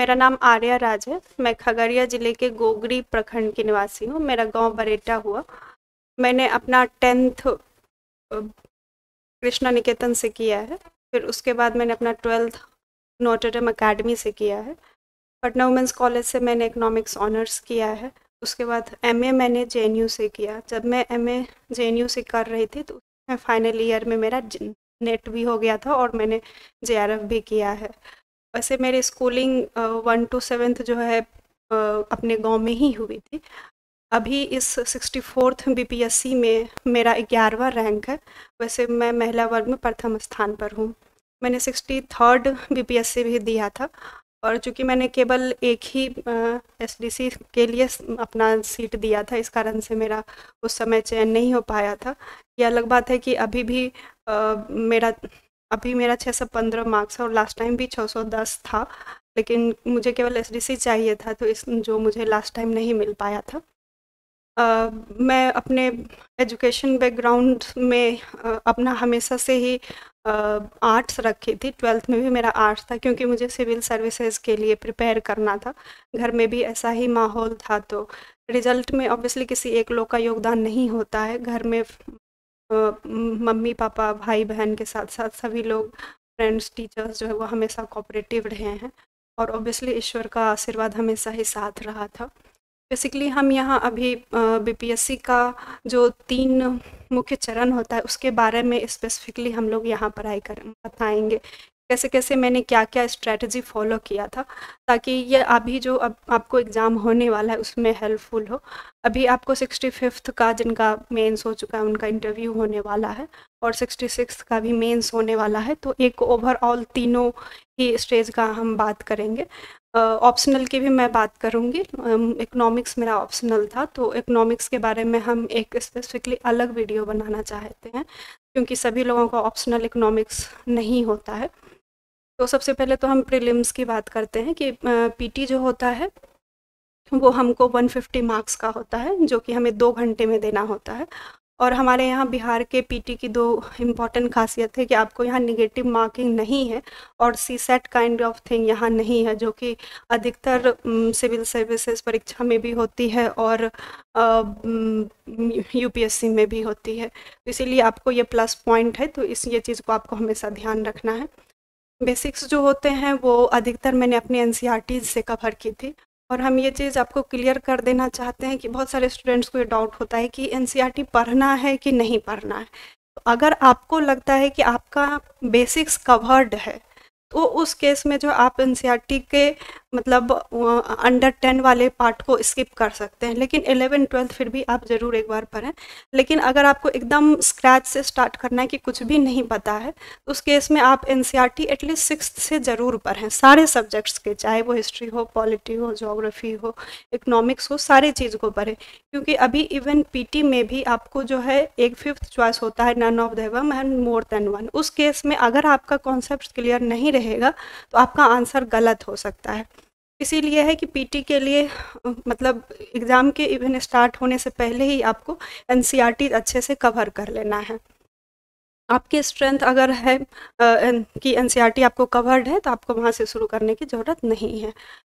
मेरा नाम आर्या राज है। मैं खगड़िया ज़िले के गोगरी प्रखंड की निवासी हूँ। मेरा गांव बरेटा हुआ। मैंने अपना 10th कृष्णा निकेतन से किया है। फिर उसके बाद मैंने अपना 12th नोटर डेम अकेडमी से किया है। पटना वुमेंस कॉलेज से मैंने इकोनॉमिक्स ऑनर्स किया है। उसके बाद एमए मैंने जेएनयू से किया। जब मैं एमए जेएनयू से कर रही थी तो उसमें फाइनल ईयर में मेरा नेट भी हो गया था और मैंने जेआरएफ भी किया है। वैसे मेरी स्कूलिंग 1 to 7th जो है अपने गांव में ही हुई थी। अभी इस 64th बीपीएससी में मेरा 11वां रैंक है। वैसे मैं महिला वर्ग में प्रथम स्थान पर हूँ। मैंने 63rd बीपीएससी भी दिया था और चूँकि मैंने केवल एक ही एसडीसी के लिए अपना सीट दिया था, इस कारण से मेरा उस समय चयन नहीं हो पाया था। ये अलग बात है कि मेरा अभी मेरा 615 मार्क्स है और लास्ट टाइम भी 610 था, लेकिन मुझे केवल एसडीसी चाहिए था, तो इस जो मुझे लास्ट टाइम नहीं मिल पाया था। मैं अपने एजुकेशन बैकग्राउंड में अपना हमेशा से ही आर्ट्स रखी थी। 12th में भी मेरा आर्ट्स था क्योंकि मुझे सिविल सर्विसेज के लिए प्रिपेयर करना था। घर में भी ऐसा ही माहौल था, तो रिजल्ट में ऑब्वियसली किसी एक लोग का योगदान नहीं होता है। घर में मम्मी पापा भाई बहन के साथ साथ सभी लोग, फ्रेंड्स टीचर्स जो है वो हमेशा कोऑपरेटिव रहे हैं और ऑब्वियसली ईश्वर का आशीर्वाद हमेशा ही साथ रहा था। बेसिकली हम यहाँ अभी बीपीएससी का जो 3 मुख्य चरण होता है उसके बारे में स्पेसिफिकली हम लोग यहाँ पढ़ाई कर बताएंगे। कैसे कैसे मैंने क्या क्या स्ट्रैटेजी फॉलो किया था ताकि ये अभी जो अब आपको एग्ज़ाम होने वाला है उसमें हेल्पफुल हो। अभी आपको 65th का जिनका मेंस हो चुका है उनका इंटरव्यू होने वाला है और 66th का भी मेंस होने वाला है, तो एक ओवरऑल तीनों ही स्टेज का हम बात करेंगे। ऑप्शनल की भी मैं बात करूँगी। इकोनॉमिक्स मेरा ऑप्शनल था, तो इकोनॉमिक्स के बारे में हम एक स्पेसिफिकली अलग वीडियो बनाना चाहते हैं क्योंकि सभी लोगों का ऑप्शनल इकोनॉमिक्स नहीं होता है। तो सबसे पहले तो हम प्रीलिम्स की बात करते हैं कि पीटी जो होता है वो हमको 150 मार्क्स का होता है, जो कि हमें 2 घंटे में देना होता है। और हमारे यहाँ बिहार के पीटी की 2 इम्पॉर्टेंट खासियत है कि आपको यहाँ नेगेटिव मार्किंग नहीं है और सीसेट काइंड ऑफ थिंग यहाँ नहीं है, जो कि अधिकतर सिविल सर्विसेज परीक्षा में भी होती है और यूपीएससी में भी होती है। तो इसीलिए आपको ये प्लस पॉइंट है, तो ये चीज़ को आपको हमेशा ध्यान रखना है। बेसिक्स जो होते हैं वो अधिकतर मैंने अपनी एनसीईआरटी से कवर की थी और हम ये चीज़ आपको क्लियर कर देना चाहते हैं कि बहुत सारे स्टूडेंट्स को ये डाउट होता है कि एनसीईआरटी पढ़ना है कि नहीं पढ़ना है। तो अगर आपको लगता है कि आपका बेसिक्स कवर्ड है तो उस केस में जो आप एनसीईआरटी के मतलब अंडर 10 वाले पार्ट को स्किप कर सकते हैं, लेकिन 11-12 फिर भी आप ज़रूर एक बार पढ़ें। लेकिन अगर आपको एकदम स्क्रैच से स्टार्ट करना है कि कुछ भी नहीं पता है, तो उस केस में आप एनसीईआरटी एटलीस्ट 6th से ज़रूर पढ़ें, सारे सब्जेक्ट्स के, चाहे वो हिस्ट्री हो, पॉलिटी हो, ज्योग्राफी हो, इकोनॉमिक्स हो, सारी चीज़ को पढ़ें। क्योंकि अभी इवन पीटी में भी आपको जो है एक 5th चॉइस होता है, none of the above and more than one. उस केस में अगर आपका कॉन्सेप्ट क्लियर नहीं रहेगा तो आपका आंसर गलत हो सकता है। इसीलिए है कि पीटी के लिए मतलब एग्ज़ाम के इवन स्टार्ट होने से पहले ही आपको एनसीईआरटी अच्छे से कवर कर लेना है। आपकी स्ट्रेंथ अगर है कि एनसीईआरटी आपको कवर्ड है तो आपको वहाँ से शुरू करने की ज़रूरत नहीं है।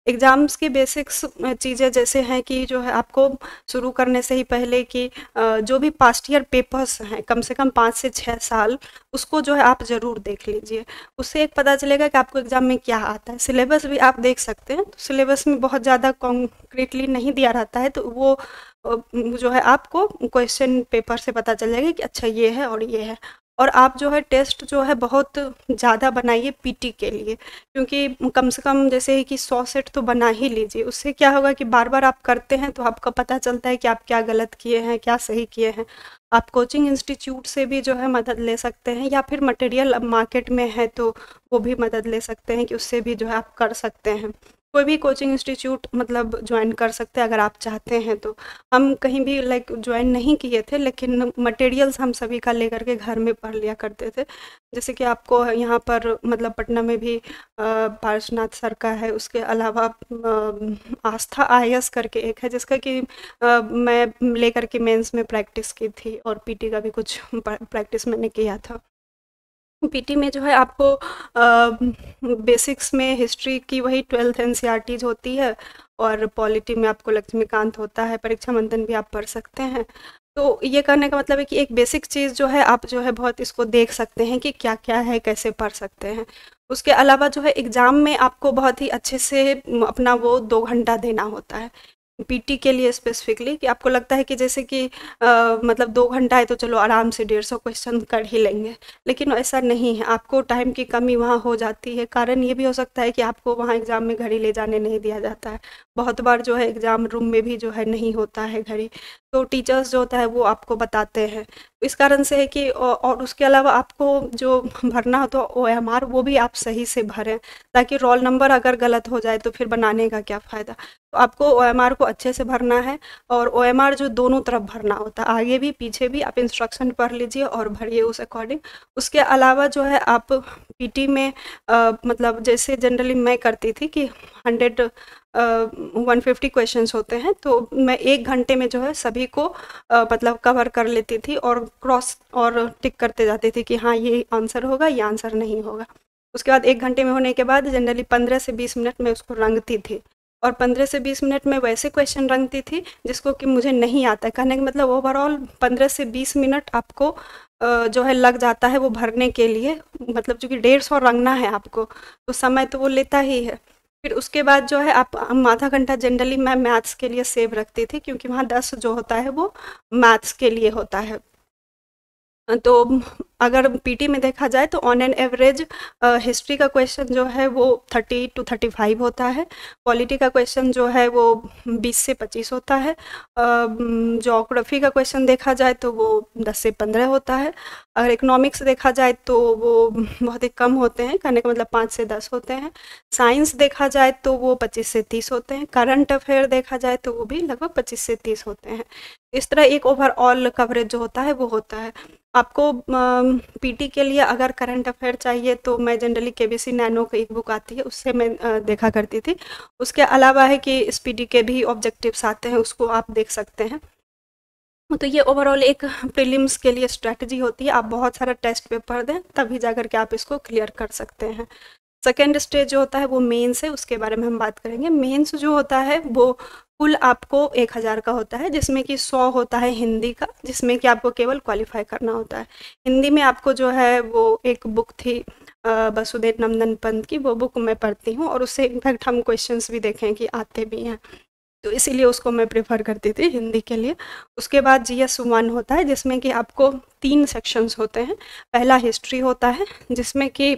एग्ज़ाम्स की बेसिक्स चीज़ें जैसे हैं कि जो है आपको शुरू करने से ही पहले कि जो भी पास्ट ईयर पेपर्स हैं कम से कम 5 से 6 साल, उसको जो है आप ज़रूर देख लीजिए। उससे एक पता चलेगा कि आपको एग्ज़ाम में क्या आता है। सिलेबस भी आप देख सकते हैं, तो सिलेबस में बहुत ज़्यादा कॉन्क्रीटली नहीं दिया रहता है, तो वो जो है आपको क्वेश्चन पेपर से पता चल जाएगा कि अच्छा ये है और ये है। और आप जो है टेस्ट जो है बहुत ज़्यादा बनाइए पीटी के लिए, क्योंकि कम से कम जैसे कि 100 सेट तो बना ही लीजिए। उससे क्या होगा कि बार बार आप करते हैं तो आपको पता चलता है कि आप क्या गलत किए हैं, क्या सही किए हैं। आप कोचिंग इंस्टीट्यूट से भी जो है मदद ले सकते हैं, या फिर मटेरियल अब मार्केट में है तो वो भी मदद ले सकते हैं कि उससे भी जो है आप कर सकते हैं। कोई भी कोचिंग इंस्टीट्यूट मतलब ज्वाइन कर सकते हैं अगर आप चाहते हैं तो। हम कहीं भी लाइक ज्वाइन नहीं किए थे, लेकिन मटेरियल्स हम सभी का लेकर के घर में पढ़ लिया करते थे। जैसे कि आपको यहाँ पर मतलब पटना में भी पार्श्वनाथ सर का है, उसके अलावा आस्था आईएएस करके एक है जिसका कि मैं लेकर के मेंस में प्रैक्टिस की थी और पीटी का भी कुछ प्रैक्टिस मैंने किया था। पीटी में जो है आपको बेसिक्स में हिस्ट्री की वही 12th एनसीईआरटीज होती है, और पॉलिटी में आपको लक्ष्मीकांत होता है, परीक्षा मंथन भी आप पढ़ सकते हैं। तो ये करने का मतलब है कि एक बेसिक चीज़ जो है आप जो है बहुत इसको देख सकते हैं कि क्या क्या है, कैसे पढ़ सकते हैं। उसके अलावा जो है एग्ज़ाम में आपको बहुत ही अच्छे से अपना वो 2 घंटा देना होता है पीटी के लिए स्पेसिफिकली, कि आपको लगता है कि जैसे कि मतलब 2 घंटा है तो चलो आराम से 150 क्वेश्चन कर ही लेंगे, लेकिन ऐसा नहीं है। आपको टाइम की कमी वहाँ हो जाती है। कारण ये भी हो सकता है कि आपको वहाँ एग्ज़ाम में घड़ी ले जाने नहीं दिया जाता है। बहुत बार जो है एग्ज़ाम रूम में भी जो है नहीं होता है घड़ी, तो टीचर्स जो होता है वो आपको बताते हैं। इस कारण से है कि और उसके अलावा आपको जो भरना हो तो ओएमआर वो भी आप सही से भरें, ताकि रोल नंबर अगर गलत हो जाए तो फिर बनाने का क्या फ़ायदा। तो आपको ओएमआर को अच्छे से भरना है, और ओएमआर जो दोनों तरफ भरना होता है, आगे भी पीछे भी। आप इंस्ट्रक्शन पढ़ लीजिए और भरिए उस अकॉर्डिंग। उसके अलावा जो है आप पीटी में मतलब जैसे जनरली मैं करती थी कि 150 क्वेश्चंस होते हैं, तो मैं 1 घंटे में जो है सभी को मतलब कवर कर लेती थी, और क्रॉस और टिक करते जाती थी कि हाँ ये आंसर होगा, ये आंसर नहीं होगा। उसके बाद 1 घंटे में होने के बाद जनरली 15 से 20 मिनट में उसको रंगती थी, और 15 से 20 मिनट में वैसे क्वेश्चन रंगती थी जिसको कि मुझे नहीं आता है। कहने का मतलब ओवरऑल 15 से 20 मिनट आपको जो है लग जाता है वो भरने के लिए, मतलब चूँकि 150 रंगना है आपको, तो समय तो वो लेता ही है। फिर उसके बाद जो है आप आधा घंटा जनरली मैं मैथ्स के लिए सेव रखती थी, क्योंकि वहाँ 10 जो होता है वो मैथ्स के लिए होता है। तो अगर पीटी में देखा जाए तो ऑन एन एवरेज हिस्ट्री का क्वेश्चन जो है वो 30 to 35 होता है। पॉलिटी का क्वेश्चन जो है वो 20 से 25 होता है। ज्योग्राफी का क्वेश्चन देखा जाए तो वो 10 से 15 होता है। अगर इकोनॉमिक्स देखा जाए तो वो बहुत ही कम होते हैं, कहने का मतलब 5 से 10 होते हैं। साइंस देखा जाए तो वो 25 से 30 होते हैं। करंट अफेयर देखा जाए तो वो भी लगभग 25 से 30 होते हैं। इस तरह एक ओवरऑल कवरेज जो होता है वो होता है। आपको पीटी के लिए अगर करंट अफेयर चाहिए तो मैं जनरली केबीसी नैनो की एक बुक आती है उससे मैं देखा करती थी। उसके अलावा है कि इस पीटी के भी ऑब्जेक्टिव्स आते हैं, उसको आप देख सकते हैं। तो ये ओवरऑल एक प्रीलिम्स के लिए स्ट्रैटेजी होती है। आप बहुत सारा टेस्ट पेपर दें तभी जाकर के आप इसको क्लियर कर सकते हैं। सेकेंड स्टेज जो होता है वो मेंस है, उसके बारे में हम बात करेंगे। मेंस जो होता है वो कुल आपको 1000 का होता है, जिसमें कि 100 होता है हिंदी का, जिसमें कि आपको केवल क्वालिफाई करना होता है। हिंदी में आपको जो है वो एक बुक थी वसुदेव नंदन पंत की, वो बुक मैं पढ़ती हूँ और उससे इनफैक्ट हम क्वेश्चंस भी देखें कि आते भी हैं, तो इसीलिए उसको मैं प्रेफर करती थी हिंदी के लिए। उसके बाद GS1 होता है, जिसमें कि आपको 3 सेक्शंस होते हैं। पहला हिस्ट्री होता है, जिसमें कि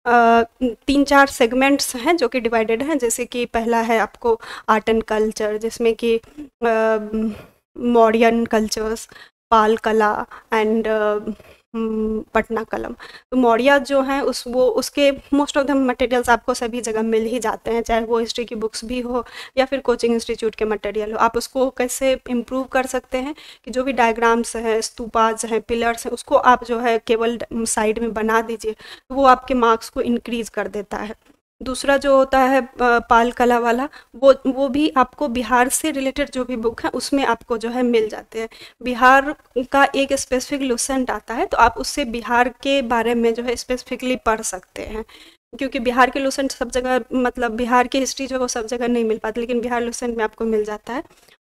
3-4 सेगमेंट्स हैं जो कि डिवाइडेड हैं। जैसे कि पहला है आपको आर्ट एंड कल्चर, जिसमें कि मॉडर्न कल्चर्स, पाल कला एंड पटना कलम। तो मौर्य जो हैं उसके मोस्ट ऑफ द मटेरियल्स आपको सभी जगह मिल ही जाते हैं, चाहे वो हिस्ट्री की बुक्स भी हो या फिर कोचिंग इंस्टीट्यूट के मटेरियल हो। आप उसको कैसे इम्प्रूव कर सकते हैं कि जो भी डायग्राम्स हैं, स्तूपाज हैं, पिलर्स हैं, उसको आप जो है केवल साइड में बना दीजिए, तो वो आपके मार्क्स को इंक्रीज कर देता है। दूसरा जो होता है पाल कला वाला, वो भी आपको बिहार से रिलेटेड जो भी बुक है उसमें आपको जो है मिल जाते हैं। बिहार का एक स्पेसिफिक लुसेंट आता है, तो आप उससे बिहार के बारे में जो है स्पेसिफिकली पढ़ सकते हैं, क्योंकि बिहार के लुसेंट सब जगह, मतलब बिहार की हिस्ट्री जो है वो सब जगह नहीं मिल पाती, लेकिन बिहार लुसेंट में आपको मिल जाता है।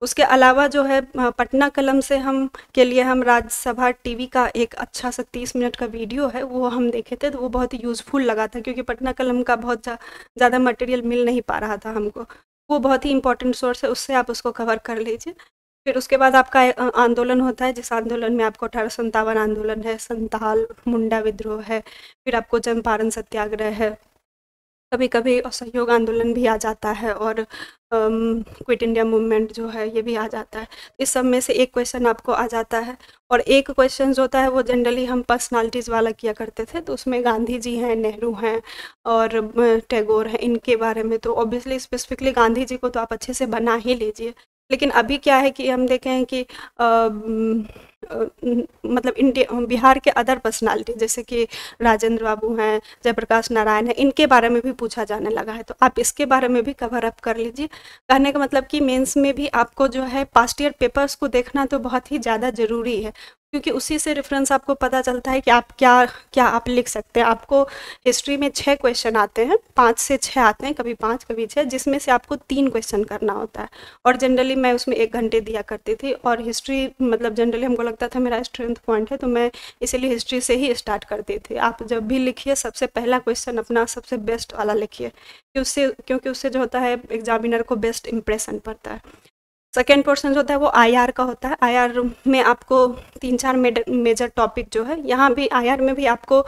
उसके अलावा जो है पटना कलम से हम के लिए हम राज्यसभा टीवी का एक अच्छा सा 30 मिनट का वीडियो है, वो हम देखे थे, तो वो बहुत ही यूज़फुल लगा था, क्योंकि पटना कलम का बहुत ज़्यादा मटेरियल मिल नहीं पा रहा था हमको। वो बहुत ही इंपॉर्टेंट सोर्स है, उससे आप उसको कवर कर लीजिए। फिर उसके बाद आपका आंदोलन होता है, जिस आंदोलन में आपको 1857 आंदोलन है, संताल मुंडा विद्रोह है, फिर आपको चंपारण सत्याग्रह है, कभी कभी असहयोग आंदोलन भी आ जाता है, और क्विट इंडिया मूवमेंट जो है ये भी आ जाता है। इस सब में से एक क्वेश्चन आपको आ जाता है, और एक क्वेश्चन जो होता है वो जनरली हम पर्सनालिटीज़ वाला किया करते थे, तो उसमें गांधी जी हैं, नेहरू हैं और टैगोर हैं, इनके बारे में। तो ऑब्वियसली स्पेसिफिकली गांधी जी को तो आप अच्छे से बना ही लीजिए। लेकिन अभी क्या है कि हम देखें हैं कि मतलब इंडिया बिहार के अदर पर्सनालिटी जैसे कि राजेंद्र बाबू हैं, जयप्रकाश नारायण हैं, इनके बारे में भी पूछा जाने लगा है, तो आप इसके बारे में भी कवर अप कर लीजिए। कहने का मतलब कि मेंस में भी आपको जो है पास्ट ईयर पेपर्स को देखना तो बहुत ही ज़्यादा ज़रूरी है। क्योंकि उसी से रेफरेंस आपको पता चलता है कि आप क्या क्या आप लिख सकते हैं। आपको हिस्ट्री में 6 क्वेश्चन आते हैं, 5 से 6 आते हैं, कभी 5 कभी 6, जिसमें से आपको 3 क्वेश्चन करना होता है। और जनरली मैं उसमें 1 घंटे दिया करती थी, और हिस्ट्री मतलब जनरली हमको लगता था मेरा स्ट्रेंथ पॉइंट है, तो मैं इसीलिए हिस्ट्री से ही स्टार्ट करती थी। आप जब भी लिखिए सबसे पहला क्वेश्चन अपना सबसे बेस्ट वाला लिखिए, क्योंकि उससे जो होता है एग्जामिनर को बेस्ट इंप्रेशन पड़ता है। सेकेंड पोर्शन जो होता है वो आईआर का होता है। आईआर में आपको 3-4 मेजर टॉपिक जो है, यहाँ भी आईआर में भी आपको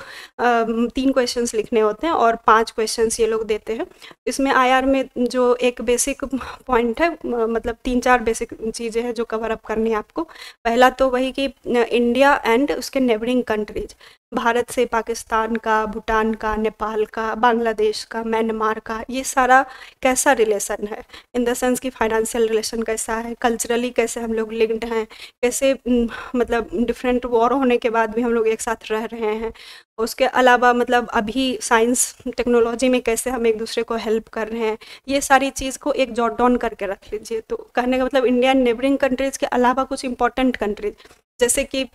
3 क्वेश्चंस लिखने होते हैं और 5 क्वेश्चंस ये लोग देते हैं। इसमें आईआर में जो एक बेसिक पॉइंट है, मतलब 3-4 बेसिक चीज़ें हैं जो कवर अप करनी है आपको। पहला तो वही कि इंडिया एंड उसके नेबरिंग कंट्रीज, भारत से पाकिस्तान का, भूटान का, नेपाल का, बांग्लादेश का, म्यांमार का, ये सारा कैसा रिलेशन है, इन द सेंस कि फाइनेंशियल रिलेशन कैसा है, कल्चरली कैसे हम लोग लिंक्ड हैं, कैसे मतलब डिफरेंट वॉर होने के बाद भी हम लोग एक साथ रह रहे हैं। उसके अलावा मतलब अभी साइंस टेक्नोलॉजी में कैसे हम एक दूसरे को हेल्प कर रहे हैं, ये सारी चीज़ को एक जॉट डाउन करके रख लीजिए। तो कहने का मतलब इंडिया नेबरिंग कंट्रीज़ के अलावा कुछ इंपॉर्टेंट कंट्रीज, जैसे कि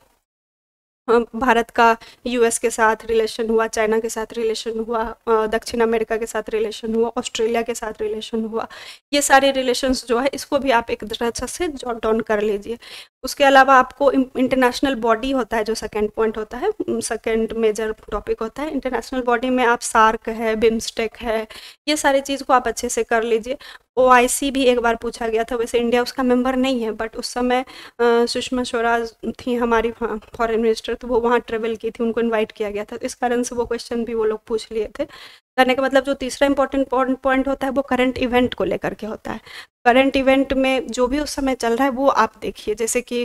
भारत का यूएस के साथ रिलेशन हुआ, चाइना के साथ रिलेशन हुआ, दक्षिण अमेरिका के साथ रिलेशन हुआ, ऑस्ट्रेलिया के साथ रिलेशन हुआ, ये सारे रिलेशंस जो है इसको भी आप एक तरह से जॉट डाउन कर लीजिए। उसके अलावा आपको इंटरनेशनल बॉडी होता है, जो सेकंड पॉइंट होता है, सेकंड मेजर टॉपिक होता है इंटरनेशनल बॉडी में, आप सार्क है, बिम्स्टेक है, ये सारी चीज़ को आप अच्छे से कर लीजिए। ओआईसी भी एक बार पूछा गया था, वैसे इंडिया उसका मेंबर नहीं है, बट उस समय सुषमा स्वराज थी हमारी फॉरेन मिनिस्टर, तो वो वहाँ ट्रेवल की थी, उनको इनवाइट किया गया था, तो इस कारण से वो क्वेश्चन भी वो लोग पूछ लिए थे। कहने का मतलब जो तीसरा इंपॉर्टेंट पॉइंट होता है वो करंट इवेंट को लेकर के होता है। करंट इवेंट में जो भी उस समय चल रहा है वो आप देखिए, जैसे कि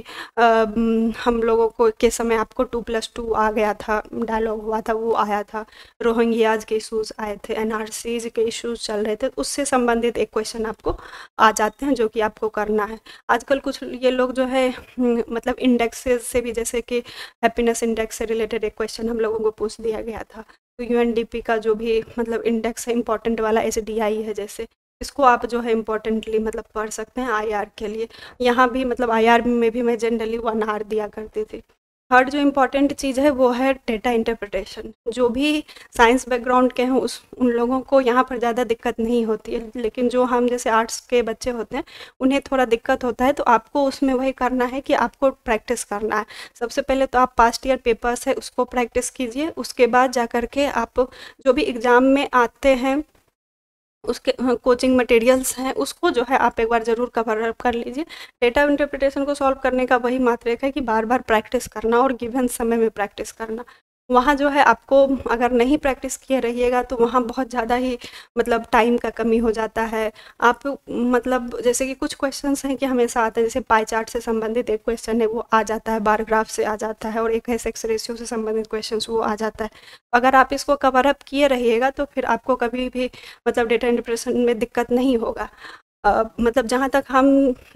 हम लोगों को के समय आपको 2+2 आ गया था, डायलॉग हुआ था, वो आया था, रोहिंग्याज के इशूज़ आए थे, एनआरसीज के इशूज़ चल रहे थे, उससे संबंधित एक क्वेश्चन आपको आ जाते हैं जो कि आपको करना है। आजकल कुछ ये लोग जो है मतलब इंडेक्सेस से भी, जैसे कि हैप्पीनेस इंडेक्स से रिलेटेड एक क्वेश्चन हम लोगों को पूछ दिया गया था, तो यूएनडीपी का जो भी मतलब इंडेक्स है इंपॉर्टेंट वाला, एसडीआई है जैसे, इसको आप जो है इम्पोर्टेंटली मतलब पढ़ सकते हैं आईआर के लिए। यहाँ भी मतलब आईआर में भी मैं जनरली 1 आवर दिया करती थी। थर्ड जो इम्पोर्टेंट चीज़ है वो है डेटा इंटरप्रिटेशन। जो भी साइंस बैकग्राउंड के हैं उन लोगों को यहाँ पर ज़्यादा दिक्कत नहीं होती है, लेकिन जो हम जैसे आर्ट्स के बच्चे होते हैं उन्हें थोड़ा दिक्कत होता है, तो आपको उसमें वही करना है कि आपको प्रैक्टिस करना है। सबसे पहले तो आप पास्ट ईयर पेपर्स है उसको प्रैक्टिस कीजिए, उसके बाद जा कर के आप जो भी एग्ज़ाम में आते हैं उसके कोचिंग मटेरियल्स हैं उसको जो है आप एक बार ज़रूर कवर अप कर लीजिए। डेटा इंटरप्रिटेशन को सॉल्व करने का वही मात्रक है कि बार बार प्रैक्टिस करना और गिवन समय में प्रैक्टिस करना। वहाँ जो है आपको अगर नहीं प्रैक्टिस किए रहिएगा तो वहाँ बहुत ज़्यादा ही मतलब टाइम का कमी हो जाता है। आप मतलब जैसे कि कुछ क्वेश्चंस हैं कि हमेशा आते हैं, जैसे पाई चार्ट से संबंधित एक क्वेश्चन है वो आ जाता है, बार ग्राफ से आ जाता है, और एक है सेक्स रेशियो से संबंधित क्वेश्चन वो आ जाता है। अगर आप इसको कवर अप किए रहिएगा तो फिर आपको कभी भी मतलब डेटा इंटरप्रिटेशन में दिक्कत नहीं होगा। मतलब जहाँ तक हम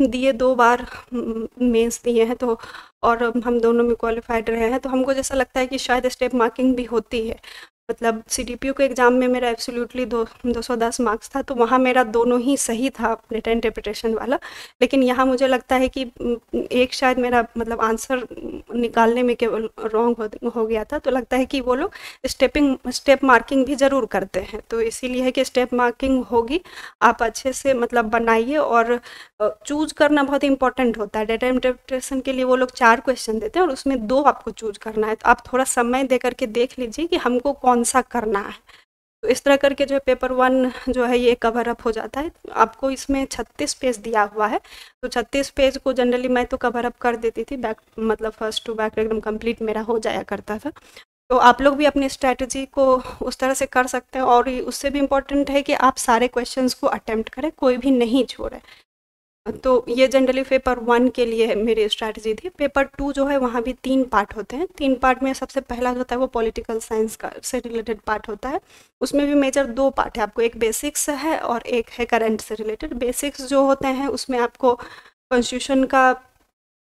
दिए 2 बार मेंस दिए हैं, तो और हम दोनों में क्वालिफाइड रहे हैं, तो हमको जैसा लगता है कि शायद स्टेप मार्किंग भी होती है। मतलब सीडीपीयू के एग्ज़ाम में मेरा एब्सोल्युटली 210 मार्क्स था, तो वहाँ मेरा दोनों ही सही था डेटा इंटरप्रिटेशन वाला। लेकिन यहाँ मुझे लगता है कि एक शायद मेरा मतलब आंसर निकालने में केवल रॉन्ग हो गया था, तो लगता है कि वो लोग स्टेप मार्किंग भी ज़रूर करते हैं, तो इसीलिए है कि स्टेप मार्किंग होगी। आप अच्छे से मतलब बनाइए, और चूज़ करना बहुत इंपॉर्टेंट होता है। डेटा इंटरप्रिटेशन के लिए वो लोग 4 क्वेश्चन देते हैं और उसमें 2 आपको चूज़ करना है, तो आप थोड़ा समय दे करके देख लीजिए कि हमको कौन सा करना है। तो इस तरह करके जो है पेपर 1 जो है ये कवर अप हो जाता है। आपको इसमें 36 पेज दिया हुआ है, तो 36 पेज को जनरली मैं तो कवर अप कर देती थी, बैक मतलब फर्स्ट टू बैक एकदम कंप्लीट मेरा हो जाया करता था। तो आप लोग भी अपनी स्ट्रैटेजी को उस तरह से कर सकते हैं, और उससे भी इम्पोर्टेंट है कि आप सारे क्वेश्चंस को अटेम्प्ट करें, कोई भी नहीं छोड़ें। तो ये जनरली पेपर 1 के लिए मेरी स्ट्रैटेजी थी। पेपर 2 जो है वहाँ भी 3 पार्ट होते हैं। 3 पार्ट में सबसे पहला जो होता है वो पॉलिटिकल साइंस का से रिलेटेड पार्ट होता है। उसमें भी मेजर 2 पार्ट है आपको, एक बेसिक्स है और एक है करंट से रिलेटेड। बेसिक्स जो होते हैं उसमें आपको कॉन्स्टिट्यूशन का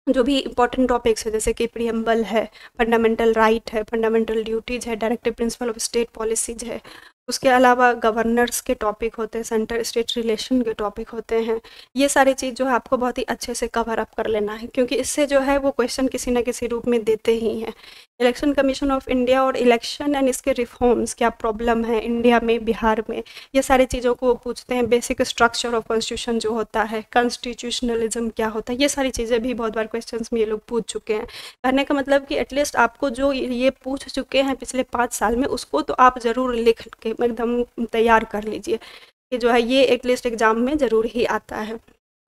जो भी इंपॉर्टेंट टॉपिक्स है, जैसे कि प्रीएम्बल है, फंडामेंटल राइट है, फंडामेंटल ड्यूटीज़ है, directive principle of state policies है, उसके अलावा गवर्नर्स के टॉपिक होते हैं, सेंटर स्टेट रिलेशन के टॉपिक होते हैं। ये सारी चीज़ जो है आपको बहुत ही अच्छे से कवर अप कर लेना है, क्योंकि इससे जो है वो क्वेश्चन किसी न किसी रूप में देते ही हैं। इलेक्शन कमीशन ऑफ इंडिया और इलेक्शन एंड इसके रिफॉर्म्स, क्या प्रॉब्लम है इंडिया में, बिहार में, ये सारी चीज़ों को पूछते हैं। बेसिक स्ट्रक्चर ऑफ कॉन्स्टिट्यूशन जो होता है, कॉन्स्टिट्यूशनलिज्म क्या होता है, ये सारी चीज़ें भी बहुत बार क्वेश्चंस में ये लोग पूछ चुके हैं। कहने का मतलब कि एटलीस्ट आपको जो ये पूछ चुके हैं पिछले 5 साल में, उसको तो आप ज़रूर लिख के एकदम तैयार कर लीजिए कि जो है ये एटलीस्ट एग्ज़ाम में ज़रूर ही आता है।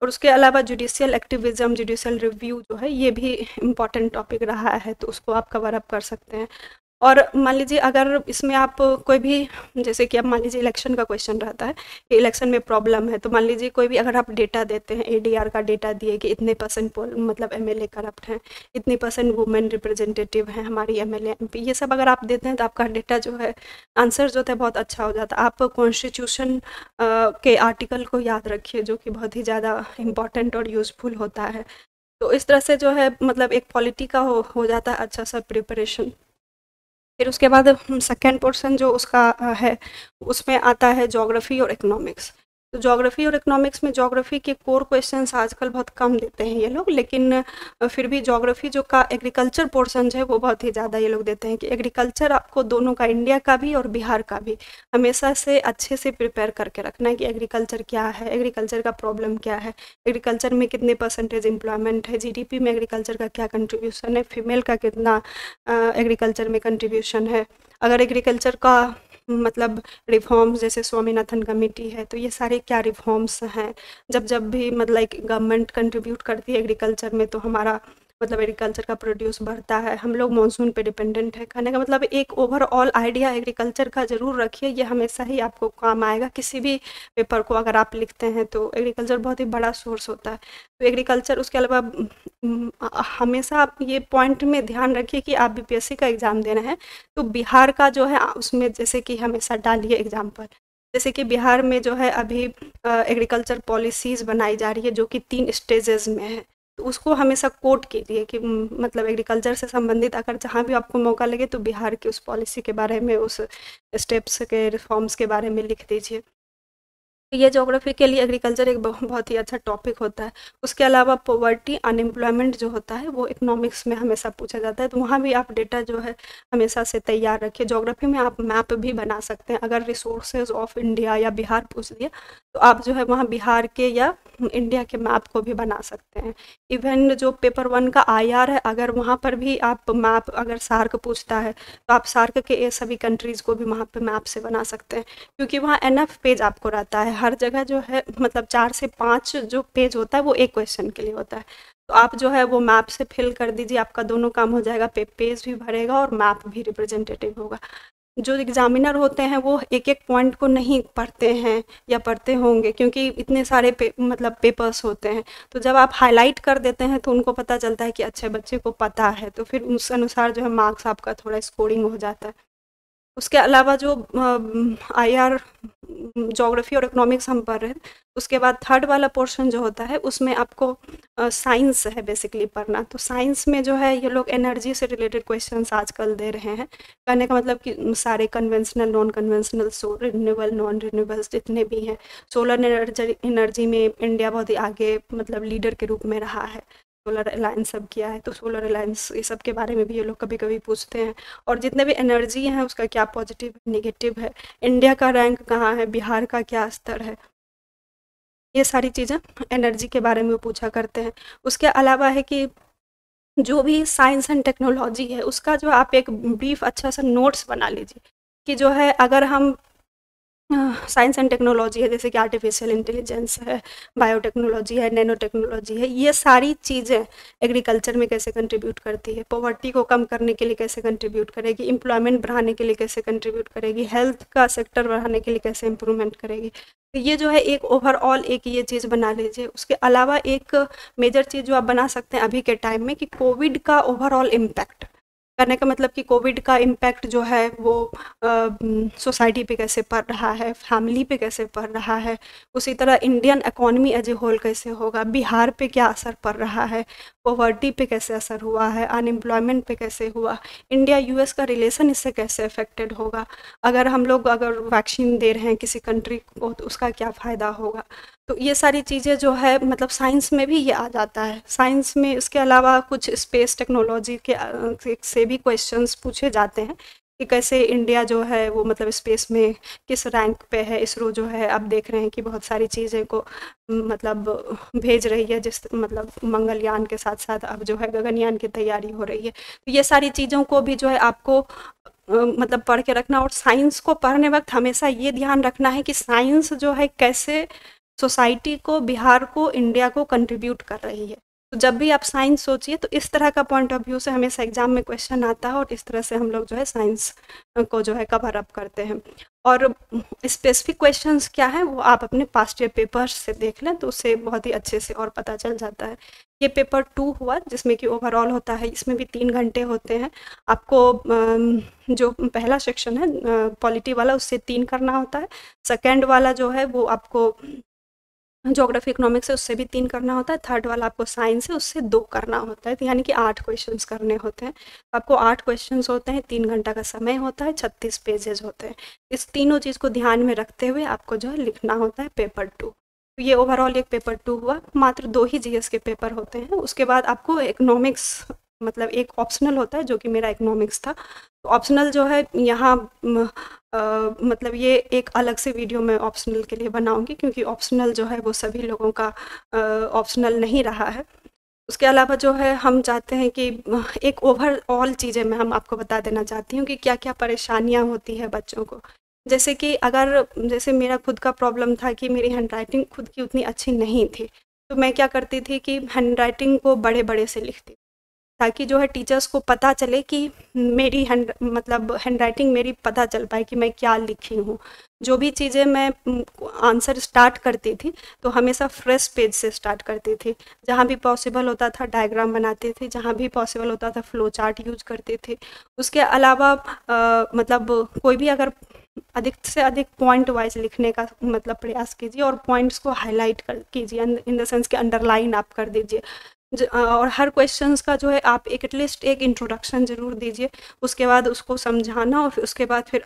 और उसके अलावा जुडिशियल एक्टिविज़्म, जुडिशियल रिव्यू जो है ये भी इम्पॉर्टेंट टॉपिक रहा है, तो उसको आप कवर अप कर सकते हैं। और मान लीजिए अगर इसमें आप कोई भी, जैसे कि अब मान लीजिए इलेक्शन का क्वेश्चन रहता है कि इलेक्शन में प्रॉब्लम है, तो मान लीजिए कोई भी अगर आप डेटा देते हैं, एडीआर का डेटा दिए कि इतने परसेंट मतलब एमएलए करप्ट हैं, इतनी परसेंट वुमेन रिप्रेजेंटेटिव हैं हमारी एमएलए एमपी, ये सब अगर आप देते हैं तो आपका डेटा जो है, आंसर जो है बहुत अच्छा हो जाता है। आप कॉन्स्टिट्यूशन के आर्टिकल को याद रखिए, जो कि बहुत ही ज़्यादा इम्पॉर्टेंट और यूज़फुल होता है। तो इस तरह से जो है मतलब एक पॉलिटी का हो जाता है अच्छा सा प्रिपरेशन। फिर उसके बाद सेकेंड पोर्शन जो उसका है, उसमें आता है ज्योग्राफी और इकोनॉमिक्स। तो ज्योग्राफी और इकोनॉमिक्स में ज्योग्राफी के कोर क्वेश्चंस आजकल बहुत कम देते हैं ये लोग, लेकिन फिर भी ज्योग्राफी जो का एग्रीकल्चर पोर्शन है वो बहुत ही ज़्यादा ये लोग देते हैं कि एग्रीकल्चर आपको दोनों का, इंडिया का भी और बिहार का भी, हमेशा से अच्छे से प्रिपेयर करके रखना है कि एग्रीकल्चर क्या है, एग्रीकल्चर का प्रॉब्लम क्या है, एग्रीकल्चर में कितने परसेंटेज एम्प्लॉयमेंट है, जीडीपी में एग्रीकल्चर का क्या कंट्रीब्यूशन है, फीमेल का कितना एग्रीकल्चर में कंट्रीब्यूशन है। अगर एग्रीकल्चर का मतलब रिफॉर्म्स जैसे स्वामीनाथन कमेटी है, तो ये सारे क्या रिफॉर्म्स हैं, जब जब भी मतलब गवर्नमेंट कंट्रीब्यूट करती है एग्रीकल्चर में, तो हमारा मतलब एग्रीकल्चर का प्रोड्यूस बढ़ता है। हम लोग मानसून पे डिपेंडेंट है। कहने का मतलब एक ओवरऑल आइडिया एग्रीकल्चर का ज़रूर रखिए, ये हमेशा ही आपको काम आएगा। किसी भी पेपर को अगर आप लिखते हैं तो एग्रीकल्चर बहुत ही बड़ा सोर्स होता है। तो एग्रीकल्चर, उसके अलावा हमेशा आप ये पॉइंट में ध्यान रखिए कि आप बीपीएससी का एग्ज़ाम दे रहे हैं, तो बिहार का जो है उसमें जैसे कि हमेशा डालिए एग्जाम्पल, जैसे कि बिहार में जो है अभी एग्रीकल्चर पॉलिसीज़ बनाई जा रही है जो कि 3 स्टेजेस में है, तो उसको हमेशा कोट कीजिए कि मतलब एग्रीकल्चर से संबंधित अगर जहाँ भी आपको मौका लगे तो बिहार की उस पॉलिसी के बारे में, उस स्टेप्स के रिफॉर्म्स के बारे में लिख दीजिए। ये ज्योग्राफी के लिए एग्रीकल्चर एक बहुत ही अच्छा टॉपिक होता है। उसके अलावा पॉवर्टी, अनएम्प्लॉयमेंट जो होता है वो इकोनॉमिक्स में हमेशा पूछा जाता है, तो वहाँ भी आप डेटा जो है हमेशा से तैयार रखिए। ज्योग्राफी में आप मैप भी बना सकते हैं, अगर रिसोर्सेज ऑफ इंडिया या बिहार पूछ दिया तो आप जो है वहाँ बिहार के या इंडिया के मैप को भी बना सकते हैं। इवन जो पेपर 1 का आईआर है, अगर वहाँ पर भी आप मैप, अगर सार्क पूछता है तो आप सार्क के ये सभी कंट्रीज़ को भी वहाँ पे मैप से बना सकते हैं, क्योंकि वहाँ एनफ पेज आपको रहता है। हर जगह जो है मतलब 4 से 5 जो पेज होता है वो एक क्वेश्चन के लिए होता है, तो आप जो है वो मैप से फिल कर दीजिए, आपका दोनों काम हो जाएगा, पेज भी भरेगा और मैप भी रिप्रेजेंटेटिव होगा। जो एग्जामिनर होते हैं वो एक एक पॉइंट को नहीं पढ़ते हैं या पढ़ते होंगे, क्योंकि इतने सारे मतलब पेपर्स होते हैं, तो जब आप हाईलाइट कर देते हैं तो उनको पता चलता है कि अच्छे बच्चे को पता है, तो फिर उस अनुसार जो है मार्क्स आपका थोड़ा स्कोरिंग हो जाता है। उसके अलावा जो आईआर, ज्योग्राफी और इकोनॉमिक्स हम पढ़ रहे हैं, उसके बाद थर्ड वाला पोर्शन जो होता है उसमें आपको साइंस है बेसिकली पढ़ना। तो साइंस में जो है ये लोग एनर्जी से रिलेटेड क्वेश्चंस आजकल दे रहे हैं। कहने का मतलब कि सारे conventional, non conventional, renewable, non renewables जितने भी हैं, सोलर एनर्जी में इंडिया बहुत ही आगे मतलब लीडर के रूप में रहा है, सोलर अलायंस सब किया है, तो सोलर अलायंस ये सब के बारे में भी ये लोग कभी कभी पूछते हैं। और जितने भी एनर्जी हैं उसका क्या पॉजिटिव है, नेगेटिव है, इंडिया का रैंक कहाँ है, बिहार का क्या स्तर है, ये सारी चीज़ें एनर्जी के बारे में पूछा करते हैं। उसके अलावा है कि जो भी साइंस एंड टेक्नोलॉजी है उसका जो आप एक ब्रीफ अच्छा सा नोट्स बना लीजिए कि जो है अगर हम साइंस एंड टेक्नोलॉजी है, जैसे कि आर्टिफिशियल इंटेलिजेंस है, बायोटेक्नोलॉजी है, नैनो टेक्नोलॉजी है, ये सारी चीज़ें एग्रीकल्चर में कैसे कंट्रीब्यूट करती है, पॉवर्टी को कम करने के लिए कैसे कंट्रीब्यूट करेगी, एम्प्लॉयमेंट बढ़ाने के लिए कैसे कंट्रीब्यूट करेगी, हेल्थ का सेक्टर बढ़ाने के लिए कैसे इम्प्रूवमेंट करेगी। तो ये जो है एक ओवरऑल एक ये चीज़ बना लीजिए। उसके अलावा एक मेजर चीज़ जो आप बना सकते हैं अभी के टाइम में कि कोविड का ओवरऑल इम्पैक्ट, कहने का मतलब कि कोविड का इम्पैक्ट जो है वो सोसाइटी पे कैसे पड़ रहा है, फैमिली पे कैसे पड़ रहा है, उसी तरह Indian economy as a whole कैसे होगा, बिहार पे क्या असर पड़ रहा है, पॉवर्टी पे कैसे असर हुआ है, अनएम्प्लॉयमेंट पे कैसे हुआ, इंडिया यूएस का रिलेशन इससे कैसे अफेक्टेड होगा, अगर वैक्सीन दे रहे हैं किसी कंट्री को तो उसका क्या फ़ायदा होगा। तो ये सारी चीज़ें जो है मतलब साइंस में भी ये आ जाता है। साइंस में इसके अलावा कुछ स्पेस टेक्नोलॉजी के से भी क्वेश्चंस पूछे जाते हैं कि कैसे इंडिया जो है वो मतलब स्पेस में किस रैंक पे है। इसरो जो है अब देख रहे हैं कि बहुत सारी चीज़ें को मतलब भेज रही है, जिस मतलब मंगलयान के साथ साथ अब जो है गगनयान की तैयारी हो रही है। तो ये सारी चीज़ों को भी जो है आपको मतलब पढ़ के रखना, और साइंस को पढ़ने वक्त हमेशा ये ध्यान रखना है कि साइंस जो है कैसे सोसाइटी को, बिहार को, इंडिया को कंट्रीब्यूट कर रही है। तो जब भी आप साइंस सोचिए तो इस तरह का पॉइंट ऑफ व्यू से हमेशा एग्जाम में क्वेश्चन आता है, और इस तरह से हम लोग जो है साइंस को जो है कवर अप करते हैं। और स्पेसिफिक क्वेश्चंस क्या हैं वो आप अपने पास्ट ईयर पेपर्स से देख लें तो उससे बहुत ही अच्छे से और पता चल जाता है। ये पेपर 2 हुआ जिसमें कि ओवरऑल होता है, इसमें भी 3 घंटे होते हैं। आपको जो पहला सेक्शन है पॉलिटी वाला उससे 3 करना होता है, सेकेंड वाला जो है वो आपको ज्योग्राफी इकोनॉमिक्स है उससे भी 3 करना होता है, थर्ड वाला आपको साइंस है उससे 2 करना होता है, तो यानी कि 8 क्वेश्चंस करने होते हैं। आपको 8 क्वेश्चंस होते हैं, 3 घंटा का समय होता है, 36 पेजेस होते हैं। इस तीनों चीज़ को ध्यान में रखते हुए आपको जो है लिखना होता है पेपर 2। तो ये ओवरऑल एक पेपर 2 हुआ। मात्र 2 ही जीएस के पेपर होते हैं। उसके बाद आपको इकोनॉमिक्स मतलब एक ऑप्शनल होता है जो कि मेरा इकोनॉमिक्स था। तो ऑप्शनल जो है यहाँ मतलब ये एक अलग से वीडियो मैं ऑप्शनल के लिए बनाऊंगी, क्योंकि ऑप्शनल जो है वो सभी लोगों का ऑप्शनल नहीं रहा है। उसके अलावा जो है हम चाहते हैं कि एक ओवरऑल चीज़ें मैं हम आपको बता देना चाहती हूँ कि क्या क्या परेशानियाँ होती है बच्चों को। जैसे कि जैसे मेरा खुद का प्रॉब्लम था कि मेरी हैंड राइटिंग खुद की उतनी अच्छी नहीं थी, तो मैं क्या करती थी कि हैंड राइटिंग को बड़े बड़े से लिखती, ताकि जो है टीचर्स को पता चले कि मेरी हैंड राइटिंग मेरी पता चल पाए कि मैं क्या लिखी हूँ। जो भी चीज़ें मैं आंसर स्टार्ट करती थी तो हमेशा फ्रेश पेज से स्टार्ट करती थी। जहाँ भी पॉसिबल होता था डायग्राम बनाते थे, जहाँ भी पॉसिबल होता था फ्लो चार्ट यूज करते थे। उसके अलावा मतलब कोई भी अगर अधिक से अधिक पॉइंट वाइज लिखने का मतलब प्रयास कीजिए, और पॉइंट्स को हाईलाइट कर कीजिए, इन द सेंस कि अंडरलाइन आप कर दीजिए। और हर क्वेश्चंस का जो है आप एक एटलीस्ट एक इंट्रोडक्शन ज़रूर दीजिए, उसके बाद उसको समझाना, और फिर उसके बाद फिर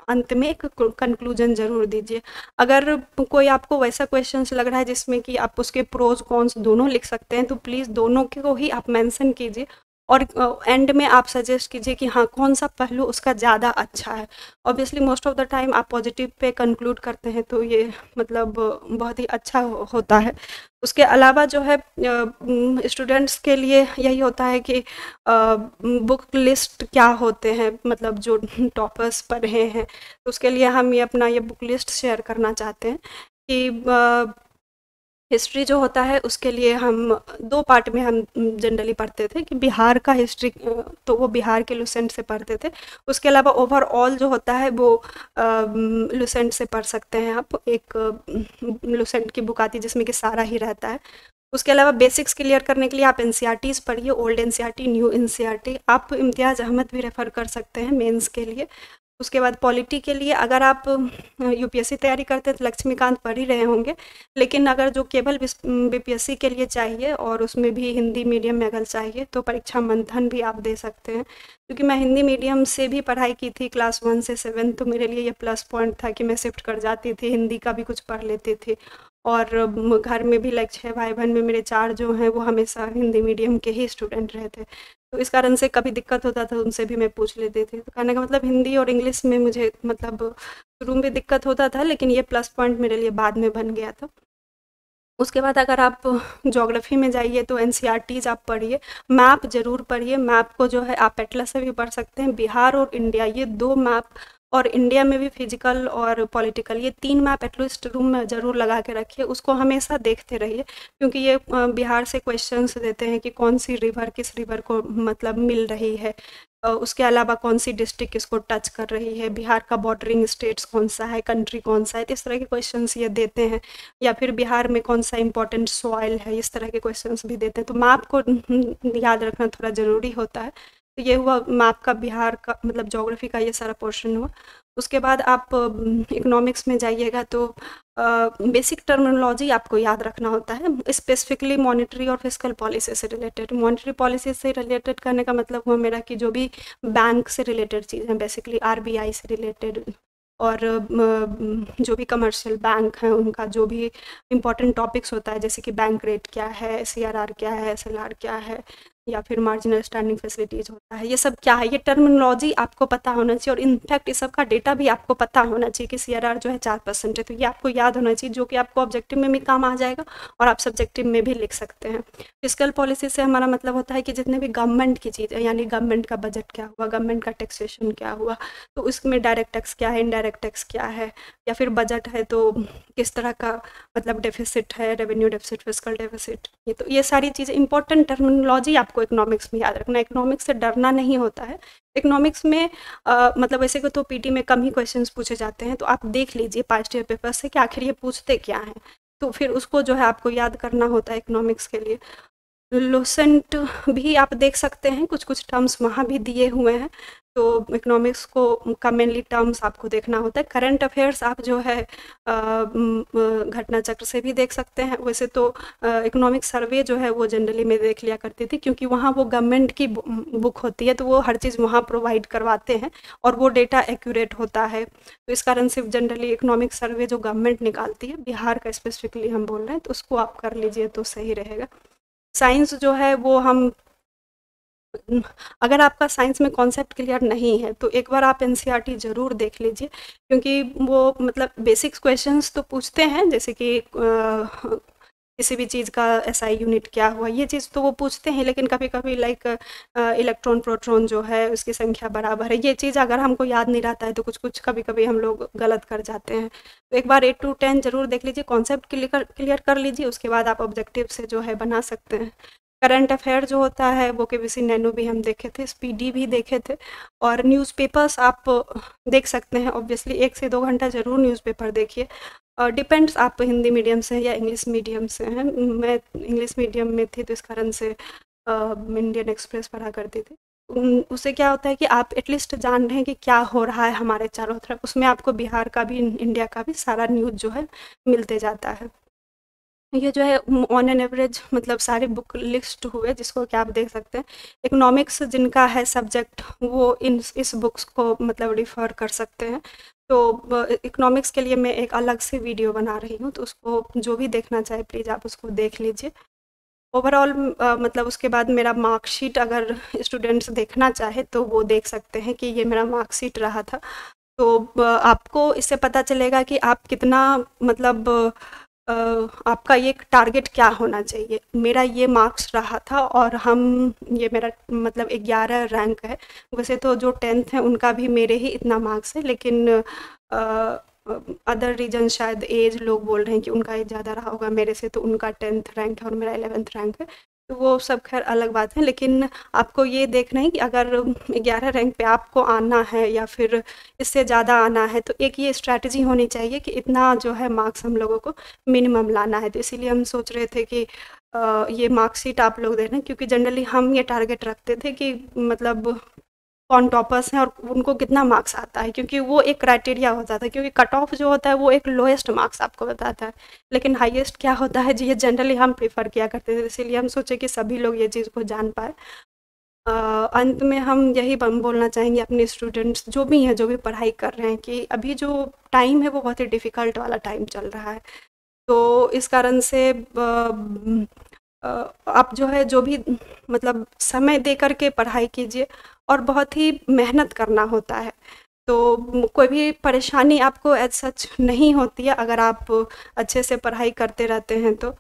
अंत में एक कंक्लूजन ज़रूर दीजिए। अगर कोई आपको वैसा क्वेश्चंस लग रहा है जिसमें कि आप उसके प्रोज कॉन्स दोनों लिख सकते हैं, तो प्लीज़ दोनों को ही आप मेंशन कीजिए, और एंड में आप सजेस्ट कीजिए कि हाँ कौन सा पहलू उसका ज़्यादा अच्छा है। Obviously most of the time आप पॉजिटिव पे कंक्लूड करते हैं, तो ये मतलब बहुत ही अच्छा होता है। उसके अलावा जो है स्टूडेंट्स के लिए यही होता है कि बुक लिस्ट क्या होते हैं, मतलब जो टॉपर्स पढ़े हैं, तो उसके लिए हम ये बुक लिस्ट शेयर करना चाहते हैं कि हिस्ट्री जो होता है उसके लिए हम 2 पार्ट में हम जनरली पढ़ते थे कि बिहार का हिस्ट्री, तो वो बिहार के लुसेंट से पढ़ते थे। उसके अलावा ओवरऑल जो होता है वो लुसेंट से पढ़ सकते हैं आप। एक लुसेंट की बुक आती है जिसमें कि सारा ही रहता है। उसके अलावा बेसिक्स क्लियर करने के लिए आप एनसीईआरटीज़ पढ़िए, ओल्ड एनसीईआरटी, न्यू एनसीईआरटी। आप इम्तियाज़ अहमद भी रेफ़र कर सकते हैं मेंस के लिए। उसके बाद पॉलिटी के लिए अगर आप यूपीएससी तैयारी करते हैं तो लक्ष्मीकांत पढ़ ही रहे होंगे, लेकिन अगर जो केवल बीपीएससी के लिए चाहिए और उसमें भी हिंदी मीडियम में अगर चाहिए तो परीक्षा मंथन भी आप दे सकते हैं। क्योंकि मैं हिंदी मीडियम से भी पढ़ाई की थी क्लास 1 से 7, तो मेरे लिए ये प्लस पॉइंट था कि मैं शिफ्ट कर जाती थी, हिंदी का भी कुछ पढ़ लेती थी। और घर में भी लाइक 6 भाई बहन में मेरे 4 जो हैं वो हमेशा हिंदी मीडियम के ही स्टूडेंट रहे थे, तो इस कारण से कभी दिक्कत होता था उनसे भी मैं पूछ लेती थी। तो कहने का मतलब हिंदी और इंग्लिश में मुझे मतलब शुरू में दिक्कत होता था, लेकिन ये प्लस पॉइंट मेरे लिए बाद में बन गया था। उसके बाद अगर आप ज्योग्राफी में जाइए तो एनसीईआरटीज़ आप पढ़िए, मैप ज़रूर पढ़िए। मैप को जो है आप एटलस से भी पढ़ सकते हैं। बिहार और इंडिया ये 2 मैप, और इंडिया में भी फिजिकल और पॉलिटिकल, ये 3 मैप एटलीस्ट रूम में ज़रूर लगा के रखिए। उसको हमेशा देखते रहिए, क्योंकि ये बिहार से क्वेश्चंस देते हैं कि कौन सी रिवर किस रिवर को मतलब मिल रही है, उसके अलावा कौन सी डिस्ट्रिक्ट इसको टच कर रही है, बिहार का बॉर्डरिंग स्टेट्स कौन सा है, कंट्री कौन सा है, तो इस तरह के क्वेश्चंस ये देते हैं। या फिर बिहार में कौन सा इंपॉर्टेंट सॉइल है, इस तरह के क्वेश्चंस भी देते हैं। तो मैप को याद रखना थोड़ा ज़रूरी होता है। तो ये हुआ मैप का, बिहार का मतलब ज्योग्राफी का ये सारा पोर्शन हुआ। उसके बाद आप इकोनॉमिक्स में जाइएगा तो बेसिक टर्मिनोलॉजी आपको याद रखना होता है, स्पेसिफिकली मॉनेटरी और फिस्कल पॉलिसी से रिलेटेड। मॉनेटरी पॉलिसी से रिलेटेड करने का मतलब हुआ मेरा कि जो भी बैंक से रिलेटेड चीज़ें, बेसिकली आरबीआई से रिलेटेड, और जो भी कमर्शियल बैंक हैं उनका जो भी इम्पोर्टेंट टॉपिक्स होता है, जैसे कि बैंक रेट क्या है, सीआरआर क्या है, एसएलआर क्या है, या फिर मार्जिनल स्टैंडिंग फैसिलिटीज़ होता है, ये सब क्या है, ये टर्मिनोलॉजी आपको पता होना चाहिए। और इनफैक्ट इस सब का डेटा भी आपको पता होना चाहिए कि सीआरआर जो है 4% है, तो ये आपको याद होना चाहिए, जो कि आपको ऑब्जेक्टिव में भी काम आ जाएगा और आप सब्जेक्टिव में भी लिख सकते हैं। फिस्कल पॉलिसी से हमारा मतलब होता है कि जितने भी गवर्नमेंट की चीज़ें, यानी गवर्नमेंट का बजट क्या हुआ, गवर्नमेंट का टैक्सेशन क्या हुआ, तो उसमें डायरेक्ट टैक्स क्या है, इनडायरेक्ट टैक्स क्या है, या फिर बजट है तो किस तरह का मतलब डेफिसिट है, रेवेन्यू डेफिसिट, फिस्कल डेफिसिट, ये तो ये सारी चीज़ें इंपॉर्टेंट टर्मिनोलॉजी आपको इकोनॉमिक्स में याद रखना। इकोनॉमिक्स से डरना नहीं होता है। इकोनॉमिक्स में मतलब वैसे को तो पीटी में कम ही क्वेश्चंस पूछे जाते हैं, तो आप देख लीजिए पास्ट ईयर पेपर से कि आखिर ये पूछते क्या हैं, तो फिर उसको जो है आपको याद करना होता है इकोनॉमिक्स के लिए। लुसेंट भी आप देख सकते हैं, कुछ कुछ टर्म्स वहाँ भी दिए हुए हैं, तो इकोनॉमिक्स को का मेनली टर्म्स आपको देखना होता है। करंट अफेयर्स आप जो है घटना चक्र से भी देख सकते हैं। वैसे तो इकोनॉमिक सर्वे जो है वो जनरली मैं देख लिया करती थी, क्योंकि वहाँ वो गवर्नमेंट की बुक होती है, तो वो हर चीज़ वहाँ प्रोवाइड करवाते हैं और वो डेटा एक्यूरेट होता है। तो इस कारण से जनरली इकोनॉमिक सर्वे जो गवर्नमेंट निकालती है, बिहार का स्पेसिफिकली हम बोल रहे हैं, तो उसको आप कर लीजिए तो सही रहेगा। साइंस जो है वो हम, अगर आपका साइंस में कॉन्सेप्ट क्लियर नहीं है तो एक बार आप एनसीईआरटी ज़रूर देख लीजिए, क्योंकि वो मतलब बेसिक्स क्वेश्चंस तो पूछते हैं, जैसे कि किसी भी चीज़ का एसआई यूनिट क्या हुआ, ये चीज़ तो वो पूछते हैं, लेकिन कभी कभी लाइक इलेक्ट्रॉन प्रोटॉन जो है उसकी संख्या बराबर है, ये चीज़ अगर हमको याद नहीं रहता है तो कुछ कुछ कभी कभी हम लोग गलत कर जाते हैं। तो एक बार 8 to 10 जरूर देख लीजिए, कॉन्सेप्ट क्लियर कर लीजिए, उसके बाद आप ऑब्जेक्टिव से जो है बना सकते हैं। करंट अफेयर जो होता है वो केबीसी नैनो भी हम देखे थे, स्पीडी भी देखे थे, और न्यूज़पेपर्स आप देख सकते हैं। ऑब्वियसली 1 से 2 घंटा ज़रूर न्यूज़पेपर देखिए। डिपेंड्स आप हिंदी मीडियम से हैं या इंग्लिश मीडियम से हैं। मैं इंग्लिश मीडियम में थी तो इस कारण से इंडियन एक्सप्रेस पढ़ा करती थी। उससे क्या होता है कि आप एटलीस्ट जान रहे हैं कि क्या हो रहा है हमारे चारों तरफ, उसमें आपको बिहार का भी, इंडिया का भी सारा न्यूज़ जो है मिलते जाता है। ये जो है ऑन एन एवरेज मतलब सारे बुक लिस्ट हुए जिसको कि आप देख सकते हैं। इकोनॉमिक्स जिनका है सब्जेक्ट वो इस बुक्स को मतलब रिफ़र कर सकते हैं। तो इकोनॉमिक्स के लिए मैं एक अलग से वीडियो बना रही हूँ, तो उसको जो भी देखना चाहे प्लीज़ आप उसको देख लीजिए। ओवरऑल मतलब उसके बाद मेरा मार्कशीट अगर स्टूडेंट्स देखना चाहे तो वो देख सकते हैं कि ये मेरा मार्कशीट रहा था। तो आपको इससे पता चलेगा कि आप कितना मतलब आपका ये टारगेट क्या होना चाहिए। मेरा ये मार्क्स रहा था और ये मेरा मतलब 11 रैंक है। वैसे तो जो 10th है उनका भी मेरे ही इतना मार्क्स है, लेकिन अदर रीजन शायद एज लोग बोल रहे हैं कि उनका एज ज़्यादा रहा होगा मेरे से, तो उनका 10th रैंक है और मेरा 11th रैंक है। तो वो सब खैर अलग बात है, लेकिन आपको ये देखना है कि अगर 11 रैंक पे आपको आना है या फिर इससे ज़्यादा आना है, तो एक ये स्ट्रैटेजी होनी चाहिए कि इतना जो है मार्क्स हम लोगों को मिनिमम लाना है। तो इसीलिए हम सोच रहे थे कि ये मार्कशीट आप लोग देना, क्योंकि जनरली हम ये टारगेट रखते थे कि मतलब कौन टॉपर्स हैं और उनको कितना मार्क्स आता है, क्योंकि वो एक क्राइटेरिया होता था, क्योंकि कट ऑफ जो होता है वो एक लोएस्ट मार्क्स आपको बताता है, लेकिन हाईएस्ट क्या होता है जी, ये जनरली हम प्रेफर किया करते थे। इसीलिए हम सोचे कि सभी लोग ये चीज़ को जान पाए। अंत में हम यही बोलना चाहेंगे अपने स्टूडेंट्स जो भी हैं, जो भी पढ़ाई कर रहे हैं, कि अभी जो टाइम है वो बहुत ही डिफ़िकल्ट वाला टाइम चल रहा है। तो इस कारण से आप जो है जो भी मतलब समय दे कर के पढ़ाई कीजिए, और बहुत ही मेहनत करना होता है। तो कोई भी परेशानी आपको एज़ सच नहीं होती है अगर आप अच्छे से पढ़ाई करते रहते हैं तो।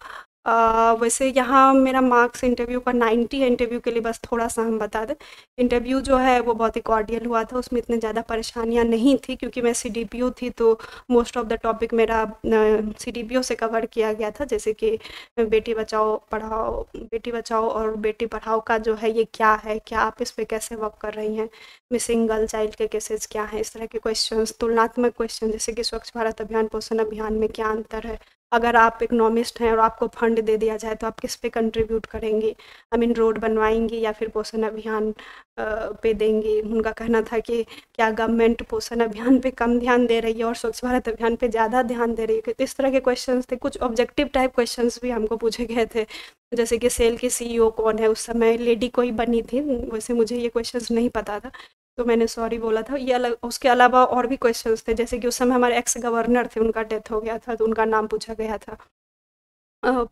वैसे यहाँ मेरा मार्क्स इंटरव्यू का 90 है। इंटरव्यू के लिए बस थोड़ा-सा हम बता दें, इंटरव्यू जो है वो बहुत ही कॉर्डियल हुआ था, उसमें इतनी ज़्यादा परेशानियाँ नहीं थी, क्योंकि मैं सीडीपीओ थी तो मोस्ट ऑफ द टॉपिक मेरा सीडीपीओ से कवर किया गया था, जैसे कि बेटी बचाओ और बेटी पढ़ाओ का जो है ये क्या है, क्या आप इस पे कैसे वर्क कर रही हैं, मिसिंग गर्ल चाइल्ड के केसेस क्या हैं, इस तरह के क्वेश्चंस, तुलनात्मक क्वेश्चन, जैसे कि स्वच्छ भारत अभियान, पोषण अभियान में क्या अंतर है, अगर आप इकोनॉमिस्ट हैं और आपको फंड दे दिया जाए तो आप किस पे कंट्रीब्यूट करेंगी? आई मीन रोड बनवाएँगी या फिर पोषण अभियान पे देंगी? उनका कहना था कि क्या गवर्नमेंट पोषण अभियान पे कम ध्यान दे रही है और स्वच्छ भारत अभियान पे ज़्यादा ध्यान दे रही है? तो इस तरह के क्वेश्चंस थे। कुछ ऑब्जेक्टिव टाइप क्वेश्चंस भी हमको पूछे गए थे, जैसे कि सेल की सीईओ कौन है? उस समय लेडी कोई बनी थी, वैसे मुझे ये क्वेश्चंस नहीं पता था, तो मैंने सॉरी बोला था। ये अलग, उसके अलावा और भी क्वेश्चंस थे, जैसे कि उस समय हमारे एक्स गवर्नर थे, उनका डेथ हो गया था, तो उनका नाम पूछा गया था।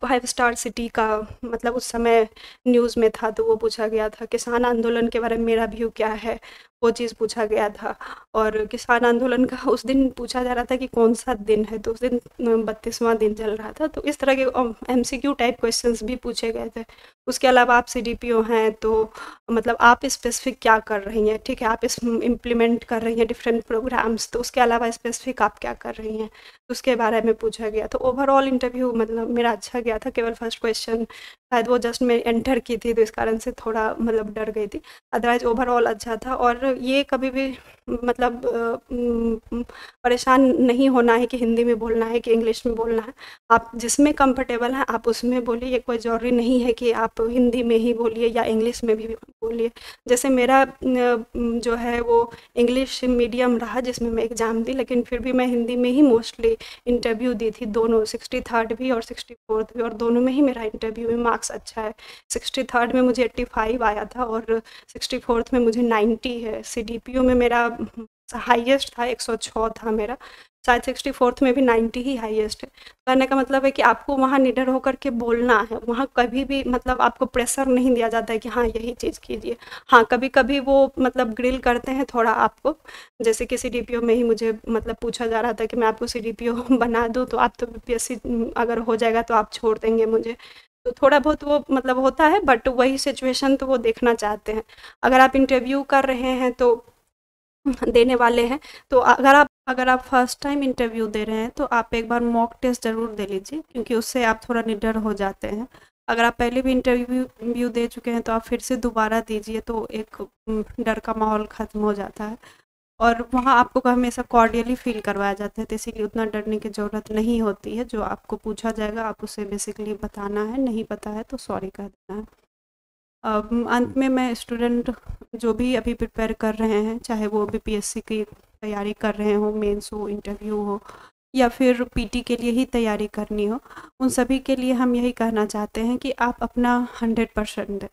5 स्टार सिटी का मतलब उस समय न्यूज़ में था, तो वो पूछा गया था। किसान आंदोलन के बारे में मेरा व्यू क्या है, वो चीज़ पूछा गया था। और किसान आंदोलन का उस दिन पूछा जा रहा था कि कौन-सा दिन है, तो उस दिन 32वां दिन चल रहा था। तो इस तरह के एमसीक्यू टाइप क्वेश्चंस भी पूछे गए थे। उसके अलावा आप सीडीपीओ हैं, तो मतलब आप स्पेसिफ़िक क्या कर रही हैं, ठीक है? आप इस इम्प्लीमेंट कर रही हैं डिफरेंट प्रोग्राम्स, तो उसके अलावा स्पेसिफ़िक आप क्या कर रही हैं? उसके बारे में पूछा गया। तो ओवरऑल इंटरव्यू मतलब मेरा अच्छा गया था। केवल फर्स्ट क्वेश्चन शायद वो जस्ट मैं एंटर की थी, तो इस कारण से थोड़ा मतलब डर गई थी। अदरवाइज़ ओवरऑल अच्छा था। और ये कभी भी मतलब परेशान नहीं होना है कि हिंदी में बोलना है कि इंग्लिश में बोलना है। आप जिसमें कंफर्टेबल हैं आप उसमें बोलिए, ये कोई ज़रूरी नहीं है कि आप हिंदी में ही बोलिए या इंग्लिश में भी बोलिए। जैसे मेरा जो है वो इंग्लिश मीडियम रहा जिसमें मैं एग्ज़ाम दी, लेकिन फिर भी मैं हिंदी में ही मोस्टली इंटरव्यू दी थी, दोनों 63rd भी और 64th भी, और दोनों में ही मेरा इंटरव्यू में मार्क्स अच्छा है। 63rd में मुझे 85 आया था और 64th में मुझे 90 है। सीडीपीओ में मेरा हाईएस्ट था, 106 था मेरा, शायद 64th में भी 90 ही हाईएस्ट है। कहने का मतलब है कि आपको वहाँ निडर होकर के बोलना है, वहाँ कभी भी मतलब आपको प्रेशर नहीं दिया जाता है कि हाँ यही चीज़ कीजिए। हाँ, कभी-कभी वो मतलब ग्रिल करते हैं थोड़ा आपको, जैसे कि सीडीपीओ में ही मुझे मतलब पूछा जा रहा था कि मैं आपको सीडीपीओ बना दूँ, तो आप तो बीपीएससी अगर हो जाएगा तो आप छोड़ देंगे मुझे। तो थोड़ा बहुत वो मतलब होता है, बट वही सिचुएशन तो वो देखना चाहते हैं। अगर आप इंटरव्यू कर रहे हैं तो देने वाले हैं, तो अगर आप फर्स्ट टाइम इंटरव्यू दे रहे हैं तो आप एक बार मॉक टेस्ट ज़रूर दे लीजिए, क्योंकि उससे आप थोड़ा निडर हो जाते हैं। अगर आप पहले भी इंटरव्यू दे चुके हैं तो आप फिर से दोबारा दीजिए, तो एक डर का माहौल ख़त्म हो जाता है। और वहाँ आपको हमेशा कॉर्डियली फ़ील करवाया जाता है, तो इसीलिए उतना डरने की ज़रूरत नहीं होती है। जो आपको पूछा जाएगा आप उसे बेसिकली बताना है, नहीं पता है तो सॉरी कह देना है। अंत में मैं स्टूडेंट जो भी अभी प्रिपेयर कर रहे हैं, चाहे वो बीपीएससी की तैयारी कर रहे हो, मेंस हो, इंटरव्यू हो, या फिर पीटी के लिए ही तैयारी करनी हो, उन सभी के लिए हम यही कहना चाहते हैं कि आप अपना 100% दें।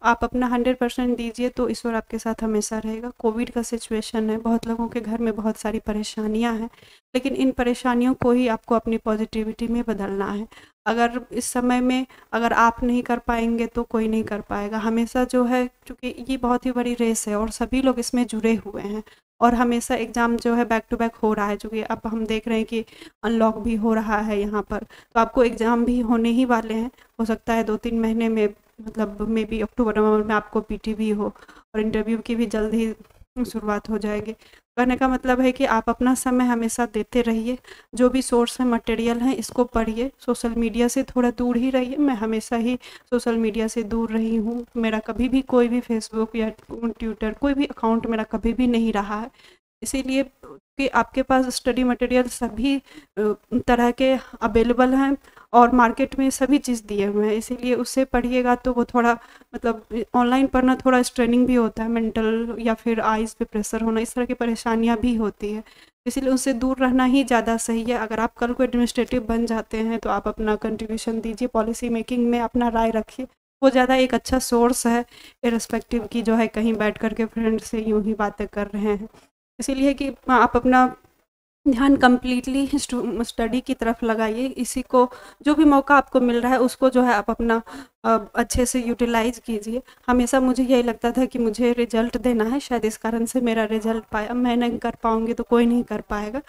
आप अपना 100% दीजिए तो ईश्वर आपके साथ हमेशा रहेगा। कोविड का सिचुएशन है, बहुत लोगों के घर में बहुत सारी परेशानियां हैं, लेकिन इन परेशानियों को ही आपको अपनी पॉजिटिविटी में बदलना है। अगर इस समय में अगर आप नहीं कर पाएंगे तो कोई नहीं कर पाएगा। हमेशा जो है, क्योंकि ये बहुत ही बड़ी रेस है और सभी लोग इसमें जुड़े हुए हैं, और हमेशा एग्ज़ाम जो है बैक टू बैक हो रहा है, क्योंकि अब हम देख रहे हैं कि अनलॉक भी हो रहा है यहाँ पर, तो आपको एग्ज़ाम भी होने ही वाले हैं। हो सकता है 2-3 महीने में, मतलब मे बी अक्टूबर नवंबर में आपको पीटी भी हो, और इंटरव्यू की भी जल्द ही शुरुआत हो जाएगी। कहने का मतलब है कि आप अपना समय हमेशा देते रहिए। जो भी सोर्स है, मटेरियल है, इसको पढ़िए। सोशल मीडिया से थोड़ा दूर ही रहिए। मैं हमेशा ही सोशल मीडिया से दूर रही हूँ। मेरा कभी भी कोई भी फेसबुक या ट्विटर कोई भी अकाउंट मेरा कभी भी नहीं रहा है, इसीलिए कि आपके पास स्टडी मटेरियल सभी तरह के अवेलेबल हैं और मार्केट में सभी चीज़ दिए हुए हैं, इसीलिए उससे पढ़िएगा तो वो थोड़ा मतलब ऑनलाइन पढ़ना थोड़ा स्ट्रेनिंग भी होता है, मेंटल या फिर आइज़ पे प्रेशर होना, इस तरह की परेशानियां भी होती है, इसीलिए उससे दूर रहना ही ज़्यादा सही है। अगर आप कल को एडमिनिस्ट्रेटिव बन जाते हैं तो आप अपना कंट्रीब्यूशन दीजिए, पॉलिसी मेकिंग में अपना राय रखिए, वो ज़्यादा एक अच्छा सोर्स है, इर्रेस्पेक्टिव की जो है कहीं बैठ कर के फ्रेंड से यूँ ही बातें कर रहे हैं। इसीलिए कि आप अपना ध्यान कम्प्लीटली स्टडी की तरफ लगाइए। इसी को जो भी मौका आपको मिल रहा है उसको जो है आप अपना अच्छे से यूटिलाइज़ कीजिए। हमेशा मुझे यही लगता था कि मुझे रिज़ल्ट देना है, शायद इस कारण से मेरा रिज़ल्ट पाया, मैं नहीं कर पाऊँगी तो कोई नहीं कर पाएगा।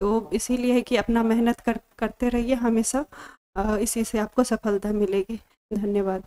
तो इसीलिए है कि अपना मेहनत करते रहिए हमेशा, इसी से आपको सफलता मिलेगी। धन्यवाद।